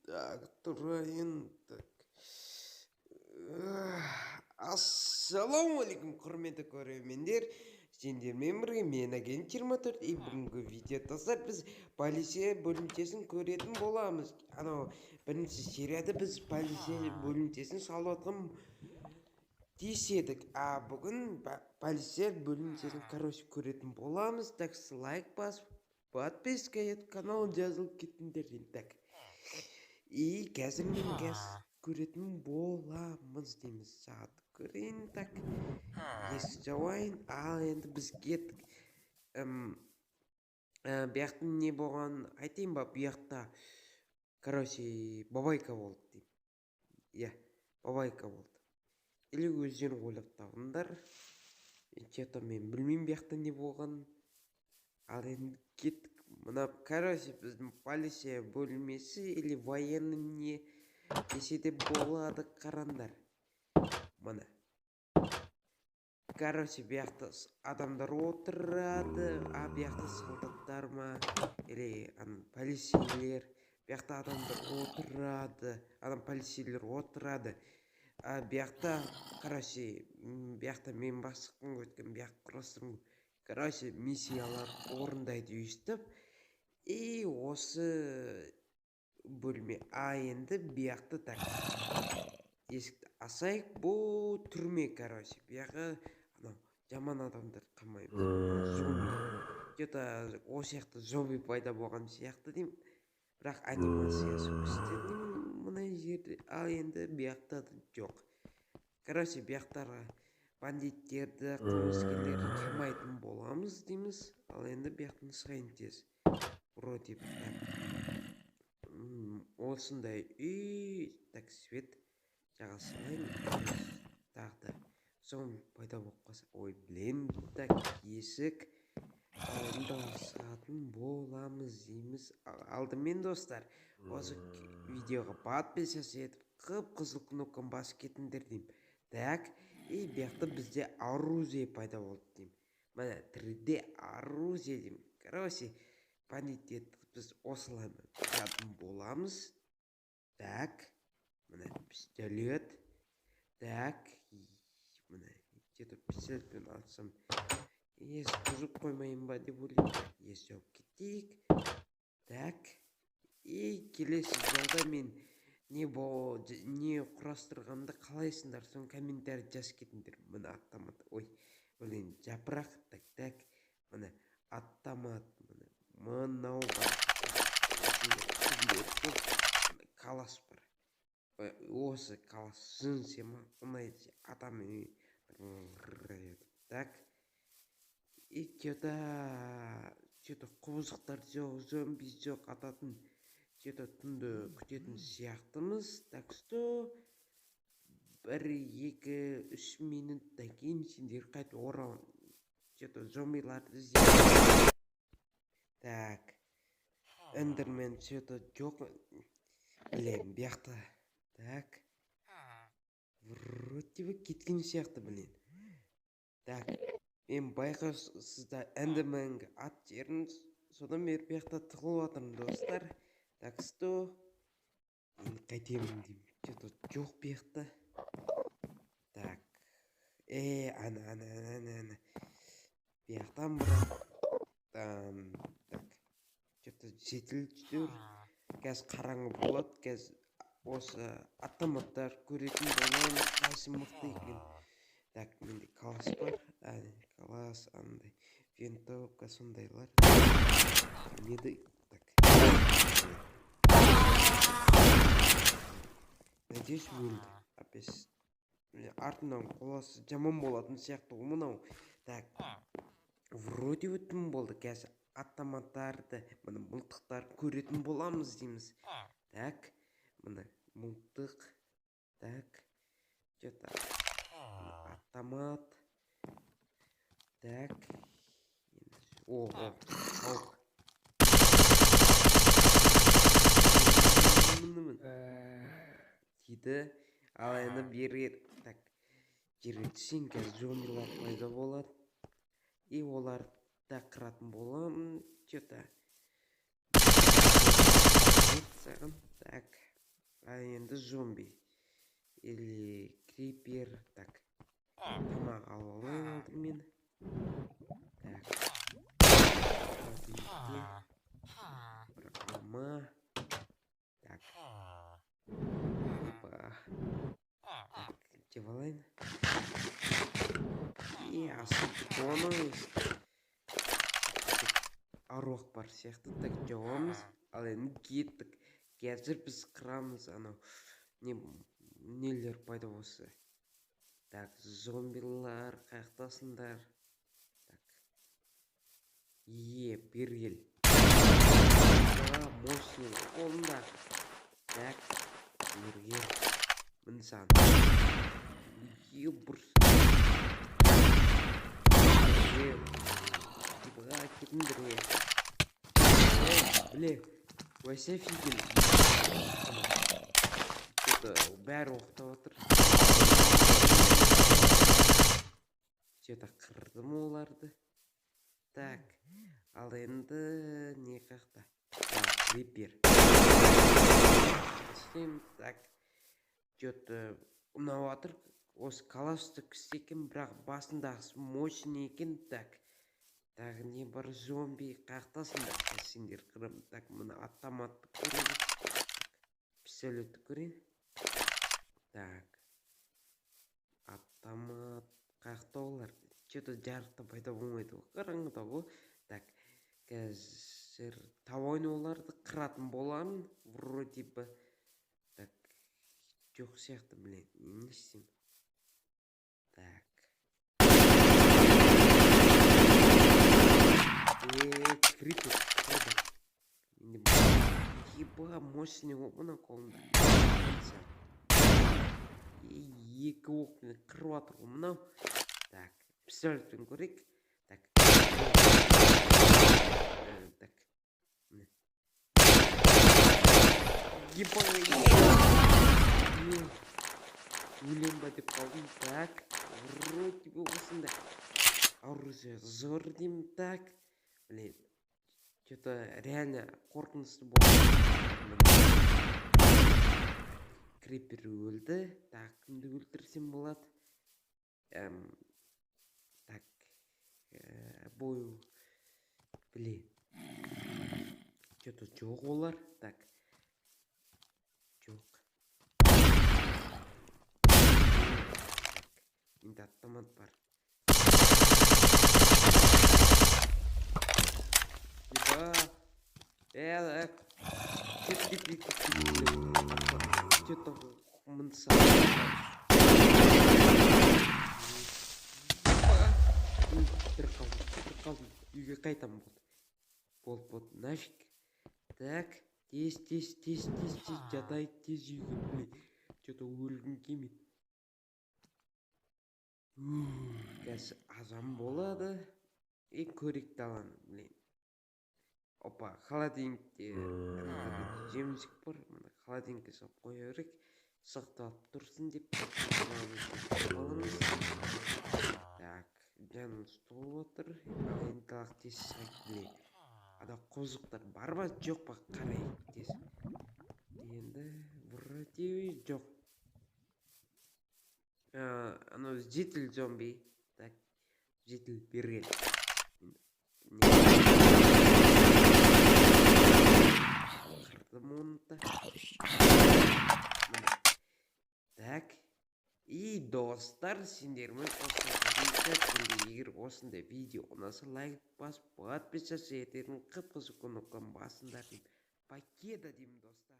Так, тұрайын. Так. Ассалаумағалейкум, құрметті көрермендер. Сендермен бірге мен агент 24. Бүгінгі видео достар, біз полиция бөлімшесін көретін боламыз. Анау бірінші серияда біз полиция бөлімшесін салып жатқан деседік. Бүгін полиция бөлімшесін көретін боламыз. Так, лайк басып, подписка ет, канал жазылып кеттіңдер. Так. И қазір мен көретін боламыз дейміз. Сағат көрейін. Так, есік жауайын. Ал енді біз кеттік. Бұяқтың не болған айтайын ба? Бұяқта бабайка болды деймін. Иә, бабайка болды. Или өздерің ойлап табыңдар. Че-то мен білмеймін бұяқта не болған. Ал енді кеттік. Мына біздің полиция бөлмесі или военный не десе де болады, қарандар. Мына бұяқта адамдар отырады, бұяқта солдаттар ма или полицейлер. Бұяқта адамдар отырады, полицейлер отырады. Бұяқта бұяқта мен бастықтың өткен бұяқ құрастырым. Миссиялар орындайды өйстіп. И осы бөлме енді бұяқты так. Есікті асайық, бұл түрме, бұяғы жаман адамдар қамайды. Где-то о сияқты зомби пайда болған сияқты деймін. Бірақ анимациясы өстедім мұнай жерде. Енді бұяқта жоқ. Бұяқтарға бандиттерді, қылмыскерлерді қамайтын боламыз дейміз. Ал енді бұяқтың сұрайын тез. Вроде осындай үй. Так, свет жағасылайын. Тағды зомби пайда болып қалса. Ой, білем. Так, есік. Алында сағатын боламыз дейміз. Алдымен достар, осы видеоға подписка етіп, қып-қызыл кнопканы басып кетіңдер деймін. Так, и бұяқта бізде оружие пайда болды деймін. Мына 3D оружие деймін. Бандиттерді біз осылай жадым боламыз. Так, мына пистолет. Так, мына где-то пистолетпен атсам ес бұзып қоймайын ба деп ойлаймын. Ес жауып кетейік. Так, и келесі жолда мен не құрастырғанды қалайсыңдар, соң комментарий жазып кетіңдер. Мына автомат, жапырақ. Так, мына автомат, мынау бар. Калас бар. Осы калас жынсе ма, ұнайды атам. Так, и че-то құбызықтар жоқ, зомби жоқ, ататын че-то түнді күтетін сияқтымыз. Так что 1-2-3 минуттан кейін сендер қайтып оралын. Че-то зомбиларды іздейді. Так, эндермен че-то жоқ. Білем, бұяқта. Так, вроде бы кеткен сияқты, білем. Так, мен байқаусызда эндерменге ат жерін, содан бері бұяқта тығылып атырмын, достар. Так что енді қайтемін деймін. Че-то жоқ бұяқта. Так, ана. Бұяқтан бірақ. Так, че-то жетіліп жүр. Кәз қараңғы болады. Кәз осы автоматтар көретін болмаймыз. Қайсы мықты екен. Так, менде калас бар. Калас, андай винтовка, сондайлар. Неді? Так. Надеюсь, өлді. Опять артынан қоласы жаман болатын сияқты мынау. Так, вроде өтім болды. Қазір автоматтарды, мына мылтықтар көретін боламыз дейміз. Так, мына мылтық. Так, что-то автомат. Так, дейді. Ал енді бері, так, жерге түсен қазір зомбилар пайда болады. И оларды да қыратын боламын. Че-то саған. Так. Енді зомби. Или крипер. Так. Тамақ алып алайын алдымен. Так. Бір алма. Так. Опа. Так, жеп алайын. Асыл оны аруақ бар сияқты. Так, жауамыз. Ал енді кеттік. Қазір біз қырамыз анау нелер пайда болса. Так, зомбилар қақтасындар. Так. Бергел. Мощный қолында. Так, бергел. Мінсан. Бұрс. Кетіндір. Бле, вообще офигенно. Бәрі оқтап отыр. Че-то қырдым оларды. Так, ал енді не қақта? Крипер. Так, че-то ұнау атыр. Осы калашты күшті екен, бірақ басындағысы мощный екен. Так, не бар зомби қақтасында. Сендер қырым. Так, мұны автоматты көрейін. Пистолетті көрейін. Так. Автомат қақтаулар. Че-то жарықта пайда болмайды. Қараңғыда ғой. Так. Қазір тауайын оларды қыратын боламын. Вроде бы. Так. Жоқ сияқты, блин. Не істеймін. Так. Крипер. Еба, мощный опына қолында. Екі оқпен қырып атыр ғой мынау. Так, пистолетпен көрейік. Так. Так. Еба. Өлем ба деп қалдым. Так. Вроде бы осында. Оружие зор деймін. Так. Блин. Что-то реально қорқынышты болды. Крипер өлді. Так, кімді өлтірсем болады? Так. Бою. Блин. Что-то жоқ олар. Так. Жоқ. Енді автомат бар. Что-то мынса. Бір қалдым. Үйге қайтам болды. Болды. Нафиг. Так. Тез. Жатайық тез үйге. Блин. Что-то өлгім келмейді. Қазір азам болады. Көрек даланы. Блин. Опа, холодильникте жемшік бар. Холодильникке салып қоя берейік. Сақталып тұрсын деп. Так, жаным толып отыр. Енді талақ тез сәйт. Ада қозықтар бар ба, жоқ па, қарайық тез. Енді вроде жоқ. Анау житель зомби. Так, житель берген. Так. И достар, сендермен егер осындай видео ұнаса лайк басып подписаться ететін қып-қызыл кнопканы басыңдар деймін. Покеда деймін достар.